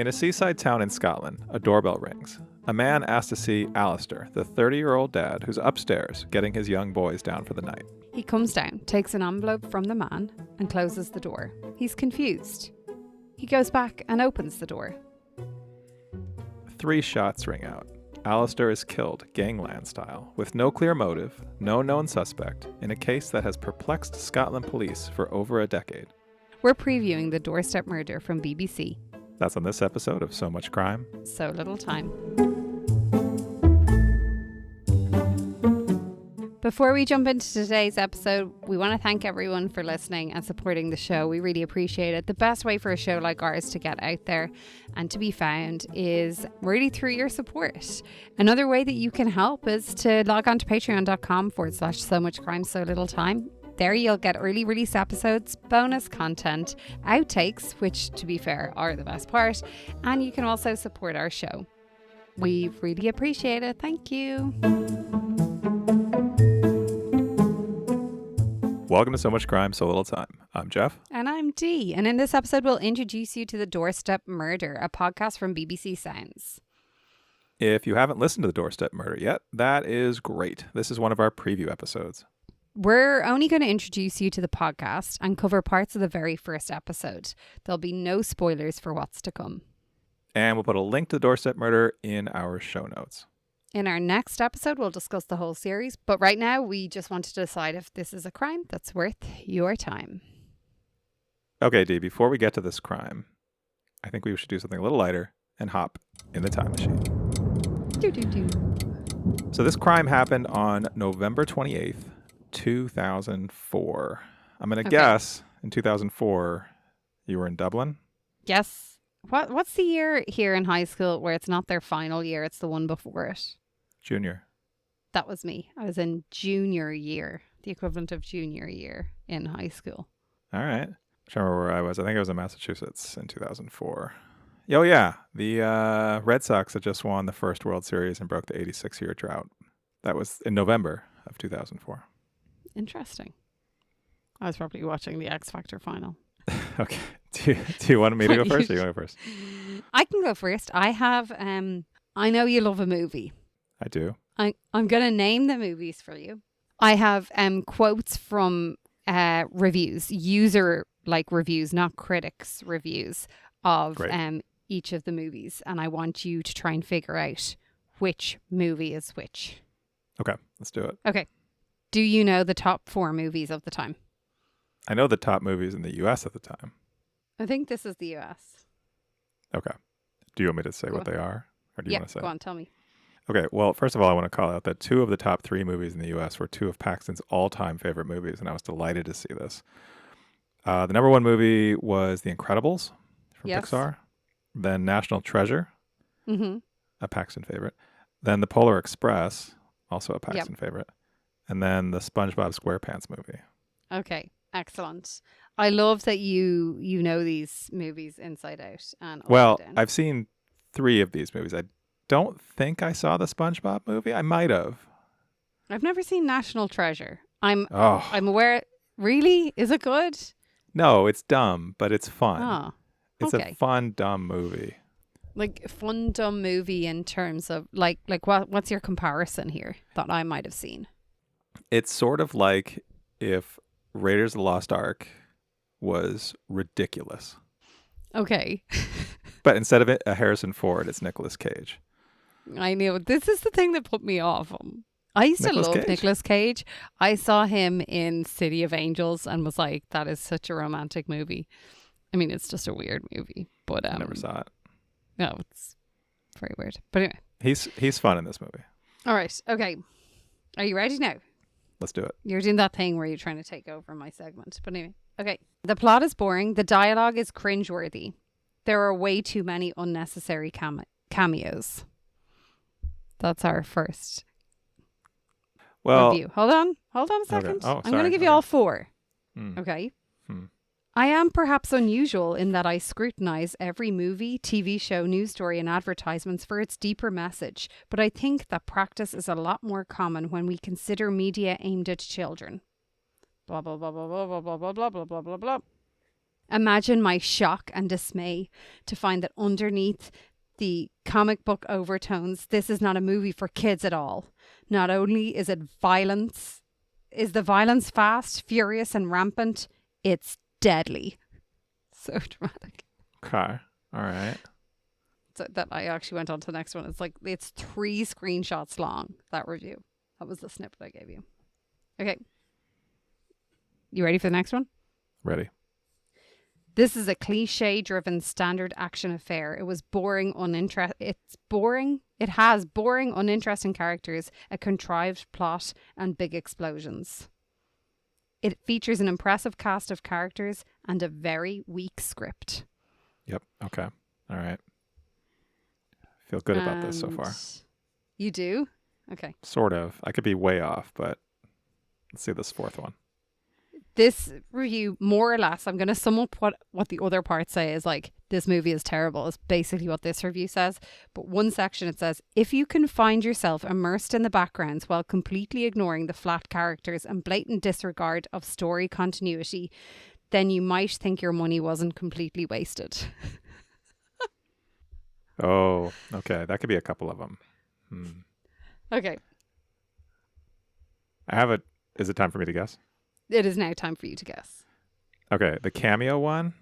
In a seaside town in Scotland, a doorbell rings. A man asks to see Alistair, the 30-year-old dad who's upstairs getting his young boys down for the night. He comes down, takes an envelope from the man, and closes the door. He's confused. He goes back and opens the door. 3 shots ring out. Alistair is killed, gangland style, with no clear motive, no known suspect, in a case that has perplexed Scotland police for over a decade. We're previewing the Doorstep murder from BBC. That's on this episode of So Much Crime, So Little Time. Before we jump into today's episode, we want to thank everyone for listening and supporting the show. We really appreciate it. The best way for a show like ours to get out there and to be found is really through your support. Another way that you can help is to log on to patreon.com/so much crime, so little time. There you'll get early release episodes, bonus content, outtakes, which to be fair are the best part, and you can also support our show. We really appreciate it. Thank you. Welcome to So Much Crime, So Little Time. I'm Jeff. And I'm Dee. And in this episode, we'll introduce you to the Doorstep Murder, a podcast from BBC Sounds. If you haven't listened to the Doorstep Murder yet, that is great. This is one of our preview episodes. We're only going to introduce you to the podcast and cover parts of the very first episode. There'll be no spoilers for what's to come. And we'll put a link to the Doorstep Murder in our show notes. In our next episode, we'll discuss the whole series. But right now, we just want to decide if this is a crime that's worth your time. Okay, Dee, before we get to this crime, I think we should do something a little lighter and hop in the time machine. So this crime happened on November 28th, 2004. I'm going to guess in 2004, you were in Dublin? Yes. What's the year here in high school where it's not their final year, it's the one before it? Junior. That was me. I was in junior year, the equivalent of junior year in high school. All right. I'm trying to remember where I was. I think I was in Massachusetts in 2004. Oh, yeah. The Red Sox had just won the first World Series and broke the 86-year drought. That was in November of 2004. Interesting. I was probably watching the X Factor final. Okay. Do you want me to go first or you want to go first? I can go first. I have, I know you love a movie. I do. I'm going to name the movies for you. I have quotes from reviews, user reviews, not critics reviews of each of the movies. And I want you to try and figure out which movie is which. Okay, let's do it. Okay. Do you know the top 4 movies of the time? I know the top movies in the U.S. at the time. I think this is the U.S. Okay. Do you want me to say what they are? Or do you want to say? Go on, tell me. Okay, well, first of all, I want to call out that 2 of the top 3 movies in the U.S. were 2 of Paxton's all-time favorite movies, and I was delighted to see this. The number 1 movie was The Incredibles from Pixar. Then National Treasure, a Paxton favorite. Then The Polar Express, also a Paxton favorite. And then the SpongeBob SquarePants movie. Okay, excellent. I love that you know these movies inside out. And I've seen 3 of these movies. I don't think I saw the SpongeBob movie. I might have. I've never seen National Treasure. I'm aware. Really? Is it good? No, it's dumb, but it's fun. Oh, it's a fun, dumb movie. Like fun, dumb movie in terms of like what's your comparison here that I might have seen? It's sort of like if Raiders of the Lost Ark was ridiculous. Okay. But instead of it, a Harrison Ford, it's Nicolas Cage. I know. This is the thing that put me off him. I used to love Nicolas Cage. I saw him in City of Angels and was like, that is such a romantic movie. I mean, it's just a weird movie, but I never saw it. No, it's very weird. But anyway. He's fun in this movie. All right. Okay. Are you ready now? Let's do it. You're doing that thing where you're trying to take over my segment. But anyway. Okay. The plot is boring. The dialogue is cringeworthy. There are way too many unnecessary cameos. That's our first review. Hold on a second. Okay. Oh, I'm going to give you all 4. Okay. Hmm. I am perhaps unusual in that I scrutinize every movie, TV show, news story and advertisements for its deeper message, but I think that practice is a lot more common when we consider media aimed at children. Blah, blah, blah, blah, blah, blah, blah, blah, blah, blah, blah, blah, blah. Imagine my shock and dismay to find that underneath the comic book overtones, this is not a movie for kids at all. Not only is the violence fast, furious, and rampant, it's deadly. So dramatic. Okay. All right. So that I actually went on to the next one. It's 3 screenshots long, that review. That was the snippet I gave you. Okay. You ready for the next one? Ready. This is a cliche-driven standard action affair. It has boring, uninteresting characters, a contrived plot, and big explosions. It features an impressive cast of characters and a very weak script. Yep. Okay. All right. Feel good about this so far. You do? Okay. Sort of. I could be way off, but let's see this fourth one. This review, more or less, I'm going to sum up what the other parts say is like, this movie is terrible, is basically what this review says. But one section it says, if you can find yourself immersed in the backgrounds while completely ignoring the flat characters and blatant disregard of story continuity, then you might think your money wasn't completely wasted. Oh, okay. That could be a couple of them. Okay. Is it time for me to guess? It is now time for you to guess. Okay. The cameo one?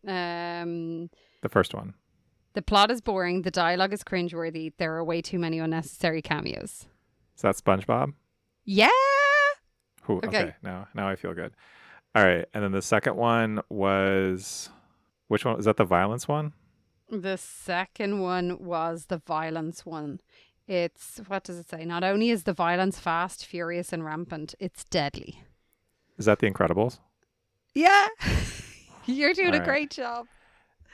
The first one. The plot is boring. The dialogue is cringeworthy. There are way too many unnecessary cameos. Is that SpongeBob? Yeah. Ooh, okay. Now I feel good. All right. And then the second one was, which one? Is that the violence one? The second one was the violence one. It's, what does it say? Not only is the violence fast, furious, and rampant, it's deadly. Is that The Incredibles? Yeah. You're doing a great job.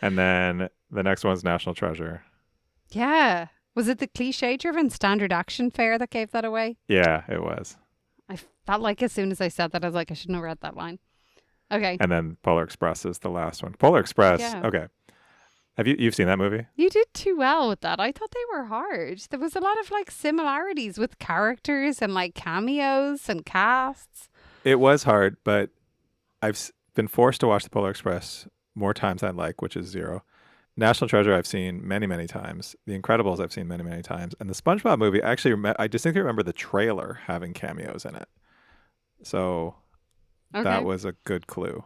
And then the next one's National Treasure. Yeah. Was it the cliche-driven standard action fair that gave that away? Yeah, it was. I felt like as soon as I said that, I was like, I shouldn't have read that line. Okay. And then Polar Express is the last one. Polar Express. Yeah. Okay. You've seen that movie? You did too well with that. I thought they were hard. There was a lot of like similarities with characters and like cameos and casts. It was hard, but I've been forced to watch the Polar Express more times than I'd like, which is 0. National Treasure I've seen many, many times. The Incredibles I've seen many, many times. And the SpongeBob movie, actually, I distinctly remember the trailer having cameos in it. So that was a good clue.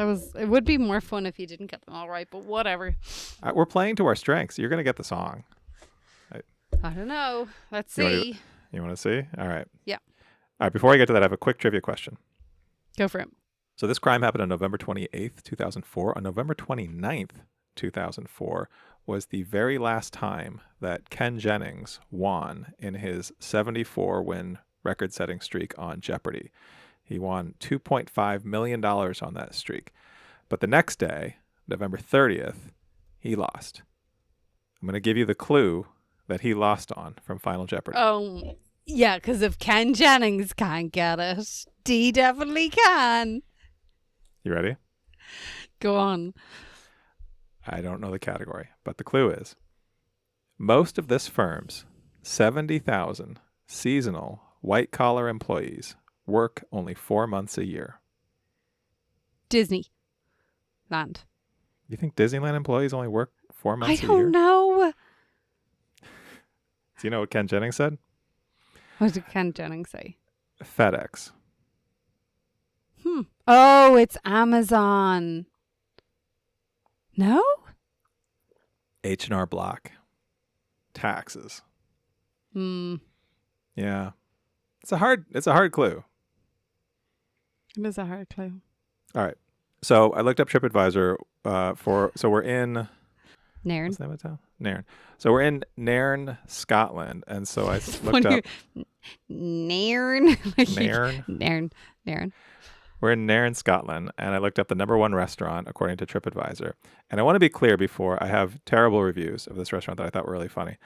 It would be more fun if you didn't get them all right, but whatever. We're playing to our strengths. You're going to get the song. I don't know. Let's see. You want to see? All right. Yeah. All right. Before I get to that, I have a quick trivia question. Go for it. So this crime happened on November 28th, 2004. On November 29th, 2004 was the very last time that Ken Jennings won in his 74-win record-setting streak on Jeopardy! He won $2.5 million on that streak. But the next day, November 30th, he lost. I'm going to give you the clue that he lost on from Final Jeopardy. Oh, yeah, because if Ken Jennings can't get it, Dee definitely can. You ready? Go on. I don't know the category, but the clue is, most of this firm's 70,000 seasonal white-collar employees work only 4 months a year. Disneyland. You think Disneyland employees only work 4 months a year? I don't know. Do you know what Ken Jennings said? What did Ken Jennings say? FedEx. Oh, it's Amazon. No? H&R Block. Taxes. Yeah. It's a hard clue. It is a hard clue. All right. So I looked up TripAdvisor so we're in Nairn. What's the name of the town? Nairn. So we're in Nairn, Scotland, and so I looked up Nairn. Nairn. Nairn. We're in Nairn, Scotland, and I looked up the #1 restaurant according to TripAdvisor. And I want to be clear before I have terrible reviews of this restaurant that I thought were really funny.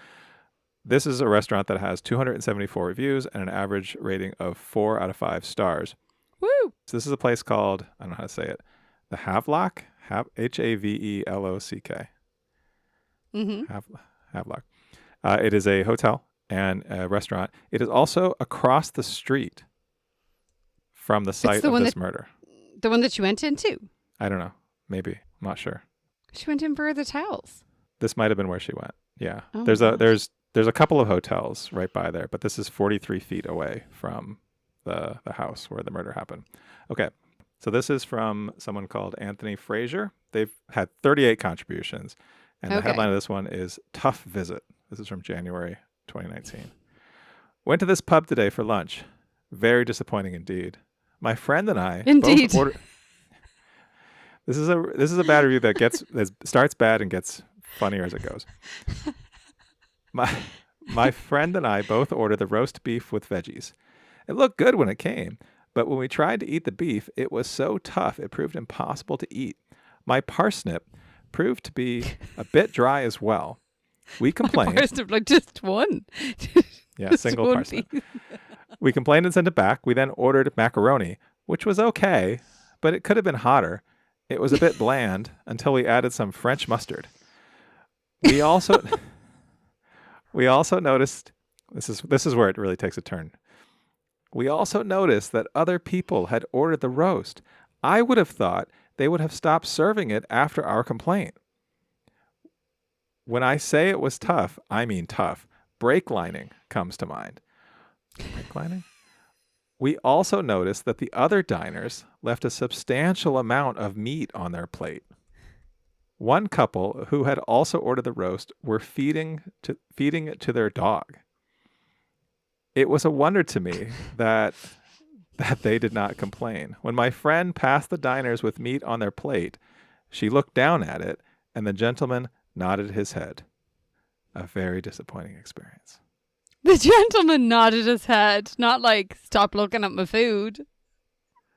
This is a restaurant that has 274 reviews and an average rating of 4 out of 5 stars. Woo! So this is a place called, I don't know how to say it, the Havelock, Havelock. Mm-hmm. Havelock. It is a hotel and a restaurant. It is also across the street from the site of this murder. The one that you went into? I don't know. Maybe. I'm not sure. She went in for the towels. This might have been where she went. Yeah. Oh, There's gosh. a couple of hotels right by there, but this is 43 feet away from the house where the murder happened. Okay. So this is from someone called Anthony Frazier. They've had 38 contributions. And the headline of this one is Tough Visit. This is from January 2019. Went to this pub today for lunch. Very disappointing indeed. My friend and I both ordered. This is a bad review that starts bad and gets funnier as it goes. My friend and I both ordered the roast beef with veggies. It looked good when it came, but when we tried to eat the beef, it was so tough it proved impossible to eat. My parsnip proved to be a bit dry as well. We complained. Parsnip, like just one. Yeah, Just single one parsnip. piece. We complained and sent it back. We then ordered macaroni, which was okay, but it could have been hotter. It was a bit bland until we added some French mustard. We also noticed this is where it really takes a turn. We also noticed that other people had ordered the roast. I would have thought they would have stopped serving it after our complaint. When I say it was tough, I mean tough. Brake lining comes to mind. Brake lining? We also noticed that the other diners left a substantial amount of meat on their plate. One couple who had also ordered the roast were feeding it to their dog. It was a wonder to me that they did not complain. When my friend passed the diners with meat on their plate, she looked down at it, and the gentleman nodded his head. A very disappointing experience. The gentleman nodded his head, not like, stop looking at my food.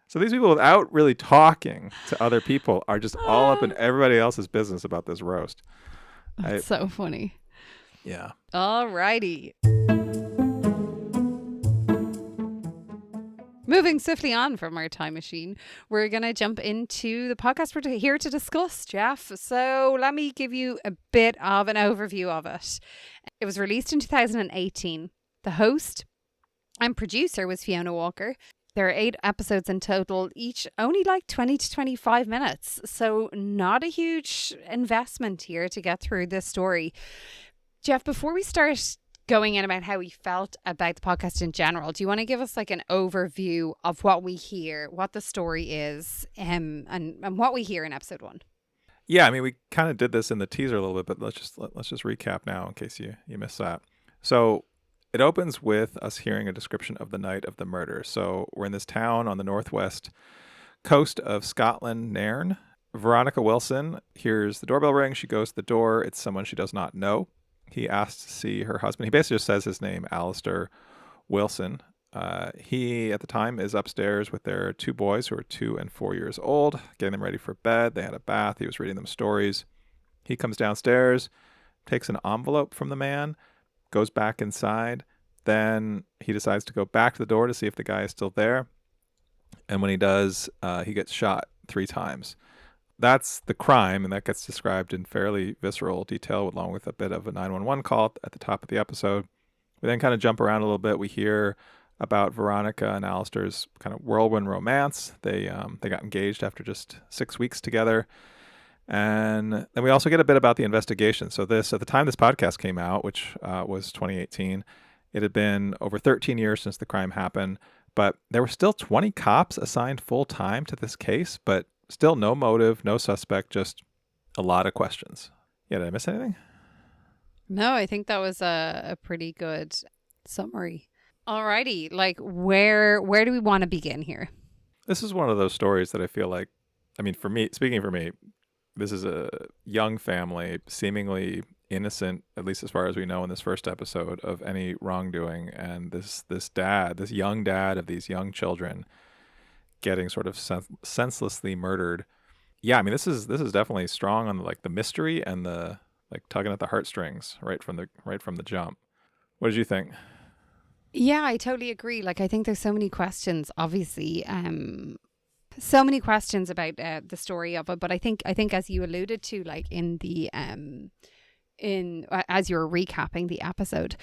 So these people, without really talking to other people, are just all up in everybody else's business about this roast. That's so funny. Yeah. Alrighty. Moving swiftly on from our time machine, we're going to jump into the podcast we're here to discuss, Jeff. So let me give you a bit of an overview of it. It was released in 2018. The host and producer was Fiona Walker. There are 8 episodes in total, each only like 20 to 25 minutes. So not a huge investment here to get through this story. Jeff, before we start going in about how we felt about the podcast in general, do you want to give us like an overview of what we hear, what the story is, and what we hear in episode 1? Yeah, I mean, we kind of did this in the teaser a little bit, but let's just recap now in case you missed that. So it opens with us hearing a description of the night of the murder. So we're in this town on the northwest coast of Scotland, Nairn. Veronica Wilson hears the doorbell ring. She goes to the door. It's someone she does not know. He asks to see her husband. He basically just says his name, Alistair Wilson. He, at the time, is upstairs with their 2 boys who are 2 and 4 years old, getting them ready for bed. They had a bath. He was reading them stories. He comes downstairs, takes an envelope from the man, goes back inside. Then he decides to go back to the door to see if the guy is still there. And when he does, he gets shot 3 times. That's the crime, and that gets described in fairly visceral detail along with a bit of a 911 call at the top of the episode. We then kind of jump around a little bit. We hear about Veronica and Alistair's kind of whirlwind romance. They got engaged after just 6 weeks together. And then we also get a bit about the investigation. So this, at the time this podcast came out, which was 2018, it had been over 13 years since the crime happened, but there were still 20 cops assigned full time to this case, but still no motive, no suspect, just a lot of questions. Yeah, did I miss anything? No, I think that was a pretty good summary. Alrighty, like where do we want to begin here? This is one of those stories that I feel like, I mean, for me, speaking for me, this is a young family, seemingly innocent, at least as far as we know in this first episode, of any wrongdoing. And this young dad of these young children getting sort of senselessly murdered. Yeah, I mean, this is definitely strong on the mystery and the tugging at the heartstrings right from the jump. What did you think? Yeah, I totally agree. Like, I think there's so many questions, obviously, so many questions about the story of it. But I think as you alluded to, like as you were recapping the episode,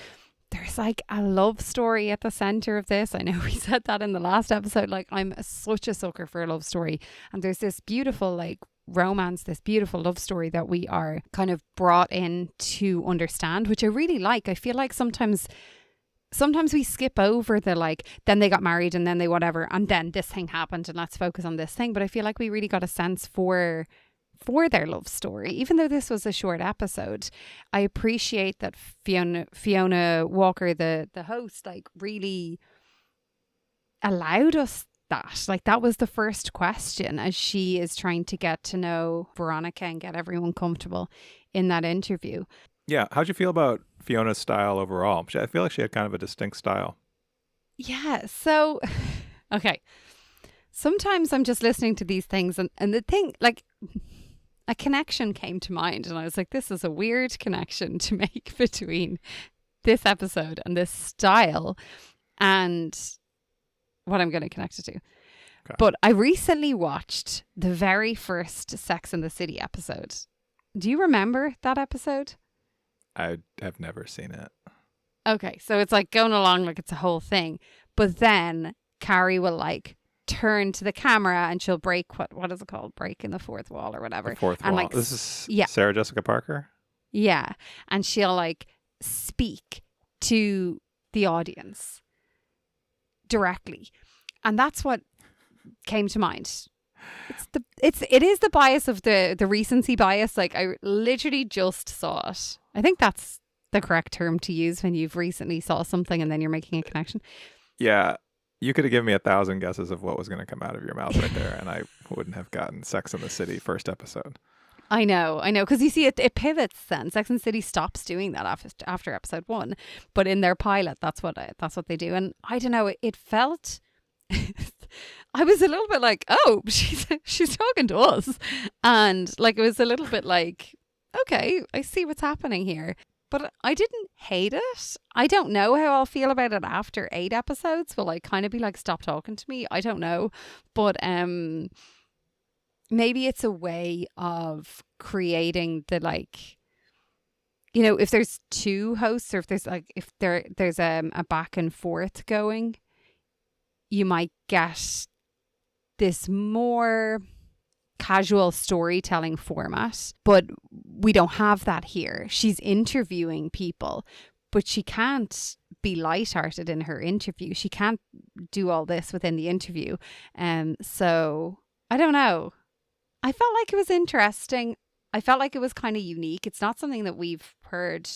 there's like a love story at the center of this. I know we said that in the last episode. Like, I'm such a sucker for a love story. And there's this beautiful like romance, this beautiful love story that we are kind of brought in to understand, which I really like. I feel like sometimes we skip over the like, then they got married and then they whatever, and then this thing happened and let's focus on this thing. But I feel like we really got a sense for their love story, even though this was a short episode. I appreciate that Fiona Walker, the host, like really allowed us that. Like, that was the first question as she is trying to get to know Veronica and get everyone comfortable in that interview. Yeah. How'd you feel about Fiona's style overall? I feel like she had kind of a distinct style. Yeah. So, okay. Sometimes I'm just listening to these things and the thing, like, a connection came to mind and I was like, this is a weird connection to make between this episode and this style and what I'm going to connect it to. Okay. But I recently watched the very first Sex and the City episode. Do you remember that episode? I have never seen it. Okay, so it's like going along like it's a whole thing. But then Carrie will like turn to the camera and she'll break, what is it called? Break in the fourth wall or whatever. The fourth and wall. Like, this is Sarah Jessica Parker? Yeah. And she'll like speak to the audience directly. And that's what came to mind. It is the bias of the recency bias. Like, I literally just saw it. I think that's the correct term to use when you've recently saw something and then you're making a connection. Yeah. You could have given me 1,000 guesses of what was going to come out of your mouth right there, and I wouldn't have gotten Sex and the City first episode. I know. Because you see, it pivots then. Sex and the City stops doing that after episode 1. But in their pilot, that's what they do. And I don't know, it felt... I was a little bit like, oh, she's talking to us. And like, it was a little bit like, okay, I see what's happening here. But I didn't hate it. I don't know how I'll feel about it after 8 episodes. Will I kind of be like, stop talking to me? I don't know. But maybe it's a way of creating the like, you know, if there's 2 hosts or if there's like, if there's a back and forth going, you might get this more casual storytelling format, but we don't have that here. She's interviewing people, but she can't be lighthearted in her interview. She can't do all this within the interview. So I don't know. I felt like it was interesting. I felt like it was kind of unique. It's not something that we've heard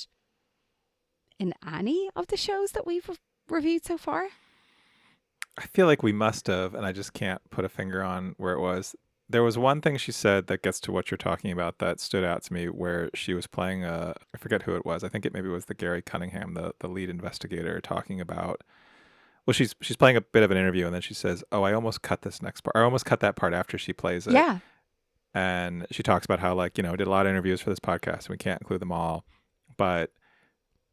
in any of the shows that we've reviewed so far. I feel like we must have, and I just can't put a finger on where it was. There was one thing she said that gets to what you're talking about that stood out to me, where she was playing I forget who it was. I think it maybe was the Gary Cunningham, the lead investigator, talking about, well, she's playing a bit of an interview, and then she says, oh, I almost cut this next part. I almost cut that part after she plays it. Yeah. And she talks about how, like, you know, did a lot of interviews for this podcast, and we can't include them all. But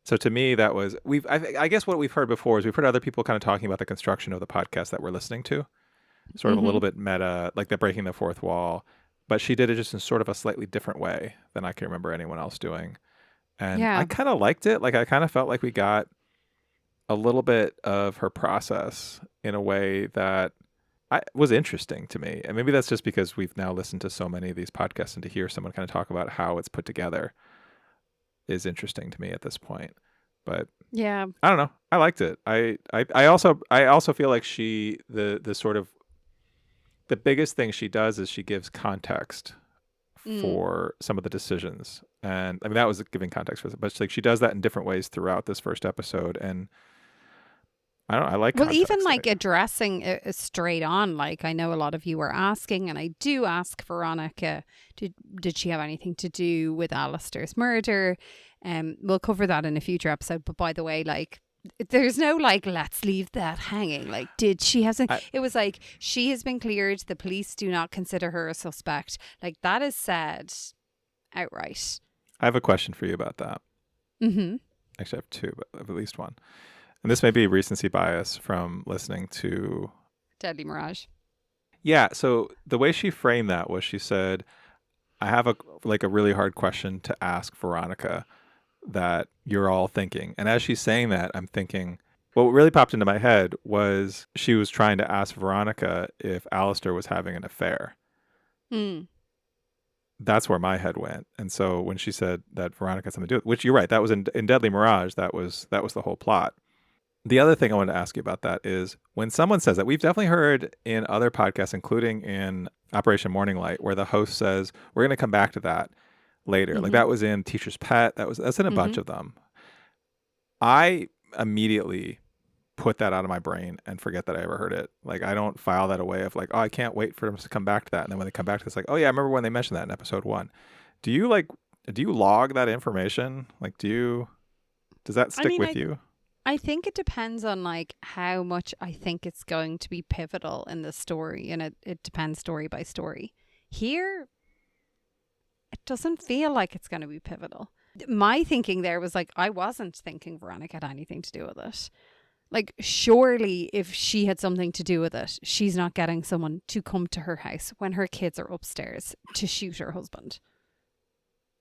so to me, that was, I guess what we've heard before is we've heard other people kind of talking about the construction of the podcast that we're listening to. Sort of a little bit meta, like the breaking the fourth wall. But she did it just in sort of a slightly different way than I can remember anyone else doing. And I kind of liked it. Like, I kind of felt like we got a little bit of her process in a way that was interesting to me. And maybe that's just because we've now listened to so many of these podcasts, and to hear someone kind of talk about how it's put together is interesting to me at this point. But yeah, I don't know. I liked it. I also feel like the sort of, the biggest thing she does is she gives context for some of the decisions. And I mean, that was giving context for it, but like she does that in different ways throughout this first episode. And I don't know, I like context. Well, even like addressing it straight on, like I know a lot of you were asking, and I do ask Veronica, did she have anything to do with Alistair's murder? We'll cover that in a future episode. But by the way, like, there's no like, let's leave that hanging. Like, did she have something? It was like, she has been cleared. The police do not consider her a suspect. Like, that is said outright. I have a question for you about that. Mm-hmm. Actually, I have 2, but I have at least one. And this may be recency bias from listening to Deadly Mirage. Yeah. So the way she framed that was, she said, I have a really hard question to ask Veronica. that you're all thinking. And as she's saying that, I'm thinking, what really popped into my head was she was trying to ask Veronica if Alistair was having an affair. Mm. That's where my head went. And so when she said that Veronica had something to do with it, which you're right, that was in Deadly Mirage, that was the whole plot. The other thing I wanted to ask you about that is when someone says that, we've definitely heard in other podcasts, including in Operation Morning Light, where the host says, we're going to come back to that later. Like that was in Teacher's Pet. That's in a bunch of them. I immediately put that out of my brain and forget that I ever heard it. Like I don't file that away of like, oh, I can't wait for them to come back to that. And then when they come back to this, like, oh yeah, I remember when they mentioned that in episode 1. Do you log that information? Like, does that stick with you? I think it depends on like how much I think it's going to be pivotal in the story, and it depends story by story. Here, it doesn't feel like it's going to be pivotal. My thinking there was like, I wasn't thinking Veronica had anything to do with it. Like, surely if she had something to do with it, she's not getting someone to come to her house when her kids are upstairs to shoot her husband.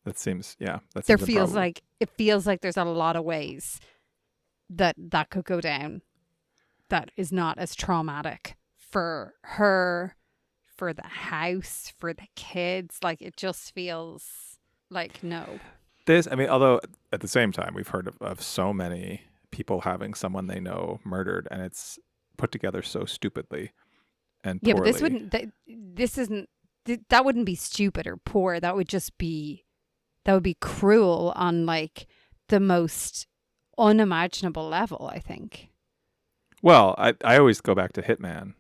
That seems improbable. It feels like there's a lot of ways that could go down that is not as traumatic for her, for the house, for the kids. Like, it just feels like no. Although at the same time, we've heard of so many people having someone they know murdered, and it's put together so stupidly and poorly. But that wouldn't be stupid or poor. That would be cruel on like the most unimaginable level, I think. Well, I always go back to Hitman,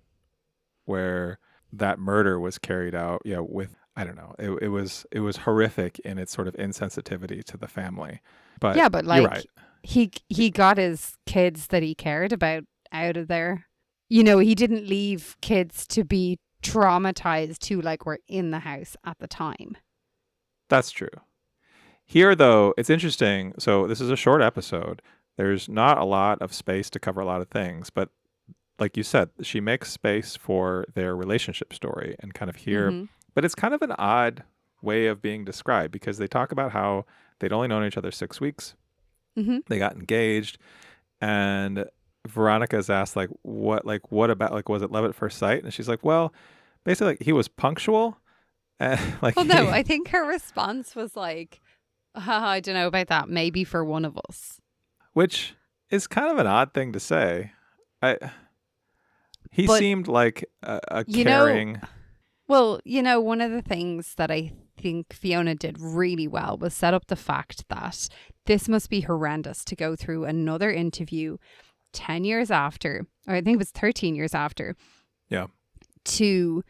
where that murder was carried out with, I don't know, it was horrific in its sort of insensitivity to the family. But like, you're right. He got his kids that he cared about out of there. He didn't leave kids to be traumatized who like were in the house at the time. That's true. Here, though, it's interesting. So this is a short episode. There's not a lot of space to cover a lot of things. But like you said, she makes space for their relationship story and kind of here. But it's kind of an odd way of being described because they talk about how they'd only known each other 6 weeks. They got engaged. And Veronica's asked, what about, was it love at first sight? And she's like, well, basically, he was punctual. No, I think her response was like, I don't know about that. Maybe for one of us. Which is kind of an odd thing to say. He seemed like a caring... one of the things that I think Fiona did really well was set up the fact that this must be horrendous to go through another interview 10 years after, or I think it was 13 years after. Yeah. To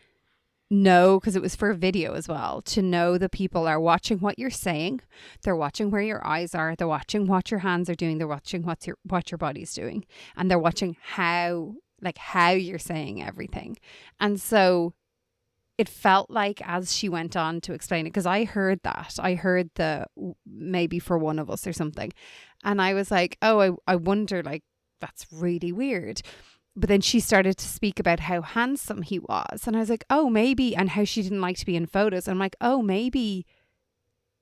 know, because it was for video as well, to know the people are watching what you're saying, they're watching where your eyes are, they're watching what your hands are doing, they're watching what your body's doing, and they're watching how you're saying everything. And so it felt like as she went on to explain it, because I heard the maybe for one of us or something, and I was like, oh, I wonder, like, that's really weird. But then she started to speak about how handsome he was. And I was like, oh, maybe. And how she didn't like to be in photos. And I'm like, oh, maybe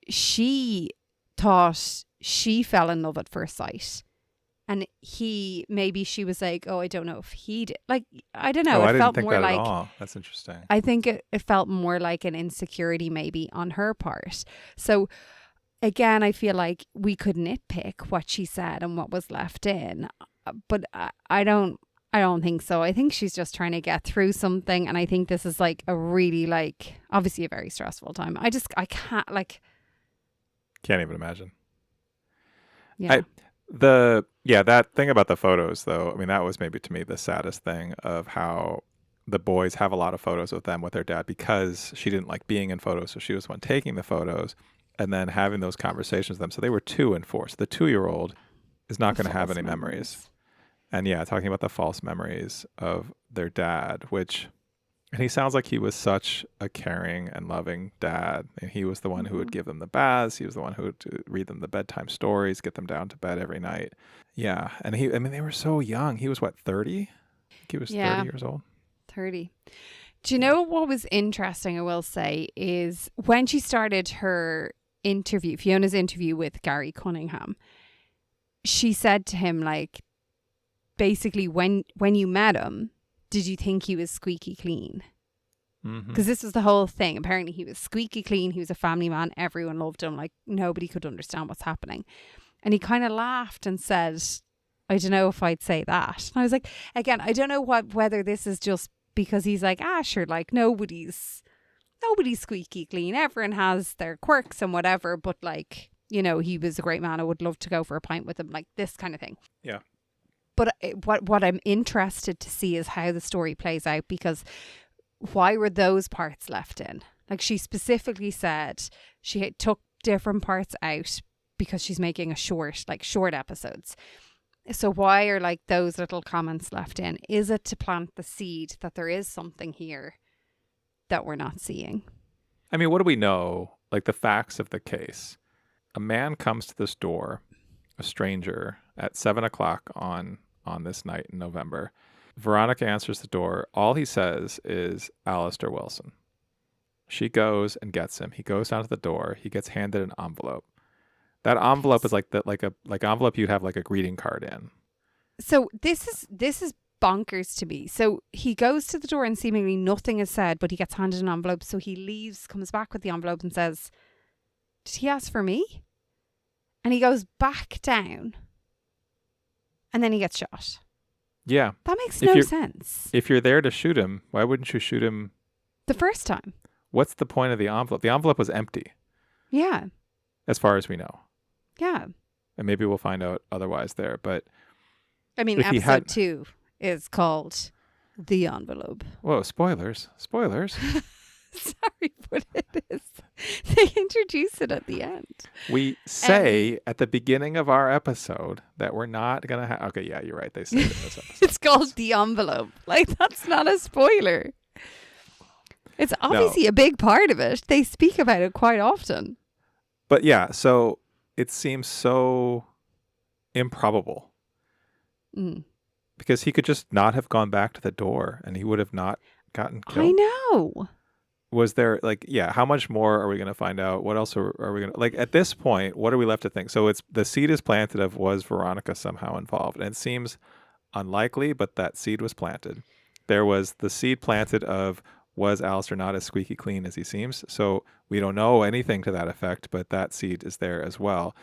she thought she fell in love at first sight. And maybe she was like, oh, I don't know if he did. Like, I don't know. I didn't think that at all. That's interesting. I think it felt more like an insecurity maybe on her part. So again, I feel like we could nitpick what she said and what was left in. But I don't think so. I think she's just trying to get through something. And I think this is like a really, like, obviously a very stressful time. I can't, like. Can't even imagine. Yeah. That thing about the photos, though, I mean, that was maybe to me the saddest thing of how the boys have a lot of photos of them with their dad because she didn't like being in photos. So she was the one taking the photos and then having those conversations with them. So they were 2 and 4. So the 2-year-old is not going to have any memories. And talking about the false memories of their dad, and he sounds like he was such a caring and loving dad. And he was the one who would give them the baths. He was the one who would read them the bedtime stories, get them down to bed every night. Yeah. And they were so young. He was 30? I think he was 30 years old. 30. Do you know what was interesting, I will say, is when she started her Fiona's interview with Gary Cunningham, she said to him, like, basically, when you met him, did you think he was squeaky clean? Because this was the whole thing. Apparently he was squeaky clean. He was a family man. Everyone loved him. Like, nobody could understand what's happening. And he kind of laughed and said, I don't know if I'd say that. And I was like, again, I don't know whether this is just because he's like, sure, like nobody's squeaky clean. Everyone has their quirks and whatever. But like, you know, he was a great man. I would love to go for a pint with him. Like this kind of thing. Yeah. But what I'm interested to see is how the story plays out, because why were those parts left in? Like she specifically said she took different parts out because she's making short episodes. So why are like those little comments left in? Is it to plant the seed that there is something here that we're not seeing? I mean, what do we know? Like the facts of the case. A man comes to this door, a stranger, at 7:00 on this night in November. Veronica answers the door. All he says is Alistair Wilson. She goes and gets him. He goes down to the door. He gets handed an envelope. That envelope is like envelope you'd have like a greeting card in. So this is bonkers to me. So he goes to the door and seemingly nothing is said, but he gets handed an envelope. So he leaves, comes back with the envelope and says, "Did he ask for me?" And he goes back down. And then he gets shot. Yeah. That makes no sense. If you're there to shoot him, why wouldn't you shoot him the first time? What's the point of the envelope? The envelope was empty. Yeah. As far as we know. Yeah. And maybe we'll find out otherwise there. But I mean, episode 2 is called The Envelope. Whoa, spoilers. Spoilers. Sorry, but it is. They introduce it at the end. We say at the beginning of our episode that we're not going to have... Okay, yeah, you're right. They said it in this episode. It's called The Envelope. Like, that's not a spoiler. It's obviously a big part of it. They speak about it quite often. But yeah, so it seems so improbable. Because he could just not have gone back to the door and he would have not gotten killed. I know. Was there, like, yeah, how much more are we going to find out? What else are we going to, like, at this point, what are we left to think? So it's, the seed is planted of, was Veronica somehow involved? And it seems unlikely, but that seed was planted. There was the seed planted of, was Alistair not as squeaky clean as he seems? So we don't know anything to that effect, but that seed is there as well.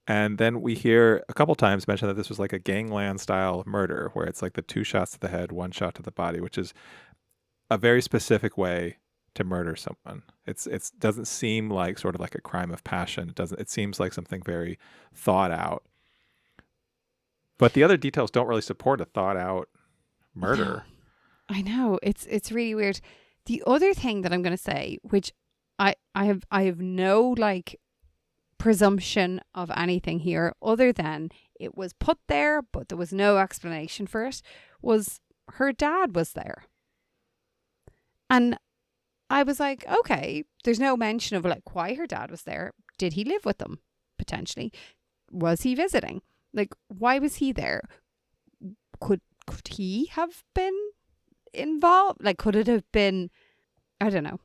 And then we hear a couple times mention that this was like a gangland style murder, where it's like the 2 shots to the head, 1 shot to the body, which is a very specific way to murder someone. It doesn't seem like sort of like a crime of passion. It seems like something very thought out. But the other details don't really support a thought out murder. I know. It's really weird. The other thing that I'm going to say, which I have no like presumption of anything here other than it was put there, but there was no explanation for it, was her dad was there. And I was like, okay, there's no mention of like why her dad was there. Did he live with them? Potentially. Was he visiting? Like, why was he there? Could he have been involved? Like, could it have been, I don't know.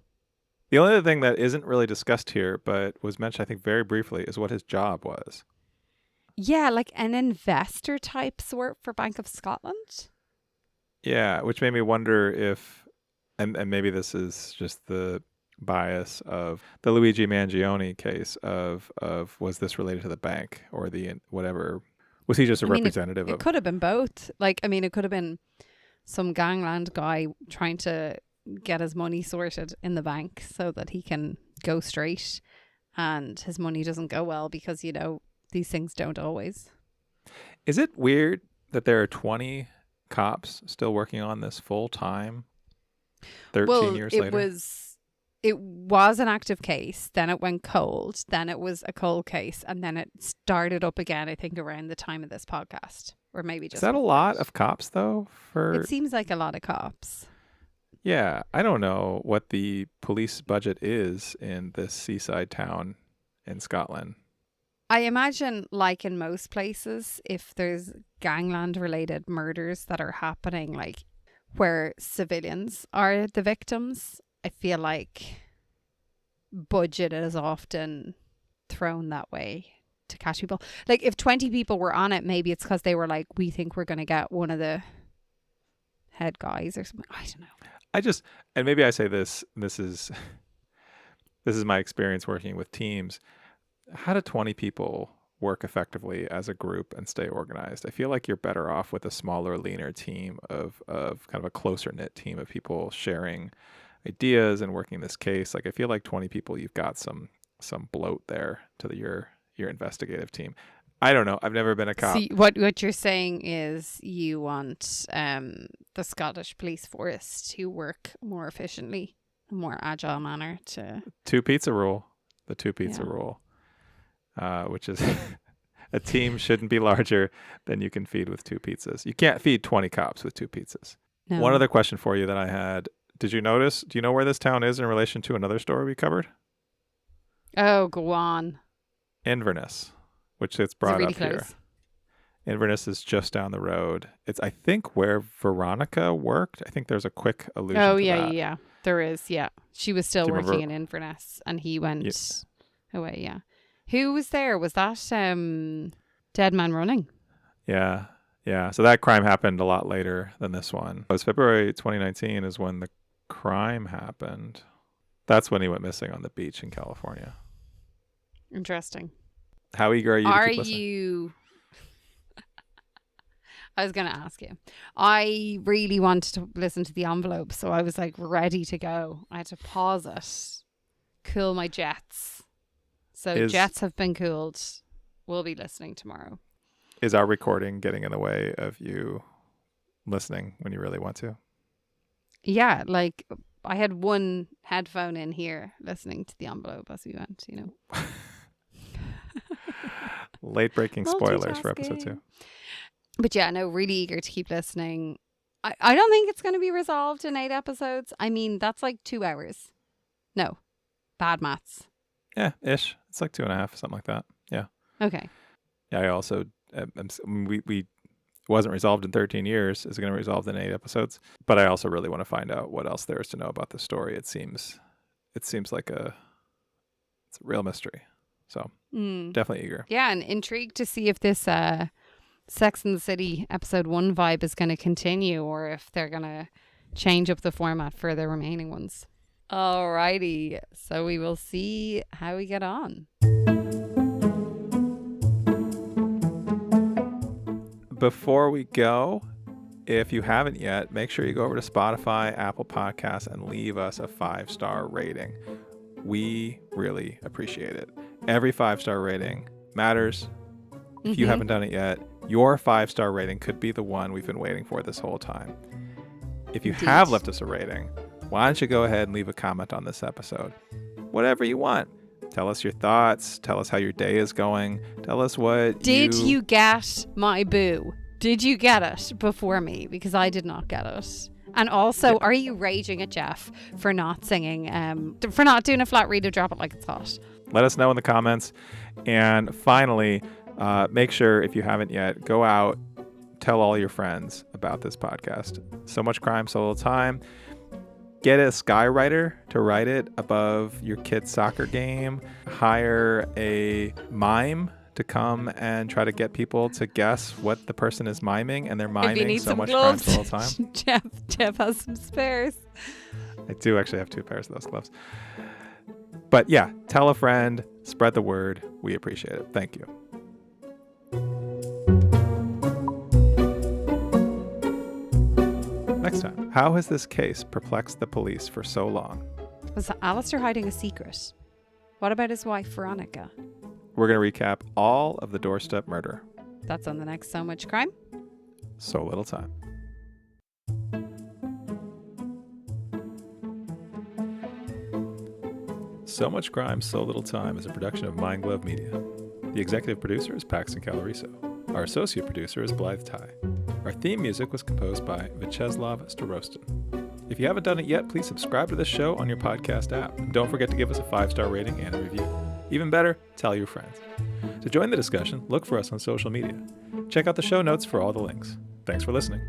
The only other thing that isn't really discussed here, but was mentioned, I think, very briefly, is what his job was. Yeah, like an investor type sort for Bank of Scotland. Yeah, which made me wonder if, and maybe this is just the bias of the Luigi Mangione case of was this related to the bank or the whatever? Was he just a representative of? It could have been both. Like, I mean, it could have been some gangland guy trying to get his money sorted in the bank so that he can go straight, and his money doesn't go well because, you know, these things don't always. Is it weird that there are 20 cops still working on this full time 13 years later? It was an active case, then it went cold, then it was a cold case, and then it started up again, I think, around the time of this podcast. Or maybe just... Is that a lot of cops, though? It seems like a lot of cops. Yeah, I don't know what the police budget is in this seaside town in Scotland. I imagine, like in most places, if there's gangland-related murders that are happening, like where civilians are the victims, I feel like budget is often thrown that way to catch people. Like if 20 people were on it, maybe it's because they were like, we think we're going to get one of the head guys or something. I don't know. And maybe I say this is my experience working with teams. How do 20 people work effectively as a group and stay organized? I feel like you're better off with a smaller, leaner team of kind of a closer knit team of people sharing ideas and working this case. Like I feel like 20 people, you've got some bloat there to your investigative team. I don't know. I've never been a cop. See, what you're saying is you want the Scottish police force to work more efficiently, a more agile manner to... Two pizza rule. The two pizza rule. Which is a team shouldn't be larger than you can feed with two pizzas. You can't feed 20 cops with two pizzas. No. One other question for you that I had. Did you notice, do you know where this town is in relation to another story we covered? Oh, go on. Inverness, which it's brought really up close? here. Inverness is just down the road. It's, I think, where Veronica worked. I think there's a quick allusion to that. Yeah. There is, yeah. She was still Do you working remember? in Inverness and he went away, yeah. Who was there? Was that Dead Man Running? Yeah. So that crime happened a lot later than this one. It was February 2019 is when the crime happened. That's when he went missing on the beach in California. Interesting. How eager are you to keep listening? I was going to ask you. I really wanted to listen to the envelope, so I was like ready to go. I had to pause it, cool my jets. So jets have been cooled. We'll be listening tomorrow. Is our recording getting in the way of you listening when you really want to? Yeah, like I had one headphone in here listening to the envelope as we went, you know. Late breaking spoilers for episode 2. But yeah, no, really eager to keep listening. I don't think it's going to be resolved in 8 episodes. I mean, that's like 2 hours. No, bad maths. Yeah, ish. It's like 2.5, something like that. Yeah. Okay. Yeah, I also, we wasn't resolved in 13 years. Is it going to be resolved in 8 episodes? But I also really want to find out what else there is to know about the story. It seems like it's a real mystery. So definitely eager. Yeah, and intrigued to see if this Sex and the City episode 1 vibe is going to continue or if they're going to change up the format for the remaining ones. Alrighty, so we will see how we get on. Before we go, if you haven't yet, make sure you go over to Spotify, Apple Podcasts, and leave us a 5-star rating. We really appreciate it. Every 5-star rating matters. If you haven't done it yet, your 5-star rating could be the one we've been waiting for this whole time. If you have left us a rating, why don't you go ahead and leave a comment on this episode? Whatever you want. Tell us your thoughts. Tell us how your day is going. Tell us what Did you get my boo? Did you get it before me? Because I did not get it. And also, are you raging at Jeff for not singing, for not doing a flat read of Drop It Like It's Hot? Let us know in the comments. And finally, make sure, if you haven't yet, go out, tell all your friends about this podcast. So Much Crime, So Little Time. Get a skywriter to write it above your kid's soccer game. Hire a mime to come and try to get people to guess what the person is miming, and they're miming So Much Crime, So Little Time. Jeff has some spares. I do actually have 2 pairs of those gloves. But yeah, tell a friend, spread the word. We appreciate it. Thank you. Next time, how has this case perplexed the police for so long? Was Alistair hiding a secret? What about his wife, Veronica? We're going to recap all of the Doorstep murder. That's on the next So Much Crime. So Little Time. So Much Crime, So Little Time is a production of Mind Glove Media. The executive producer is Paxton Caloriso. Our associate producer is Blythe Ty. Our theme music was composed by Vyacheslav Starostin. If you haven't done it yet, please subscribe to this show on your podcast app. And don't forget to give us a 5-star rating and a review. Even better, tell your friends. To join the discussion, look for us on social media. Check out the show notes for all the links. Thanks for listening.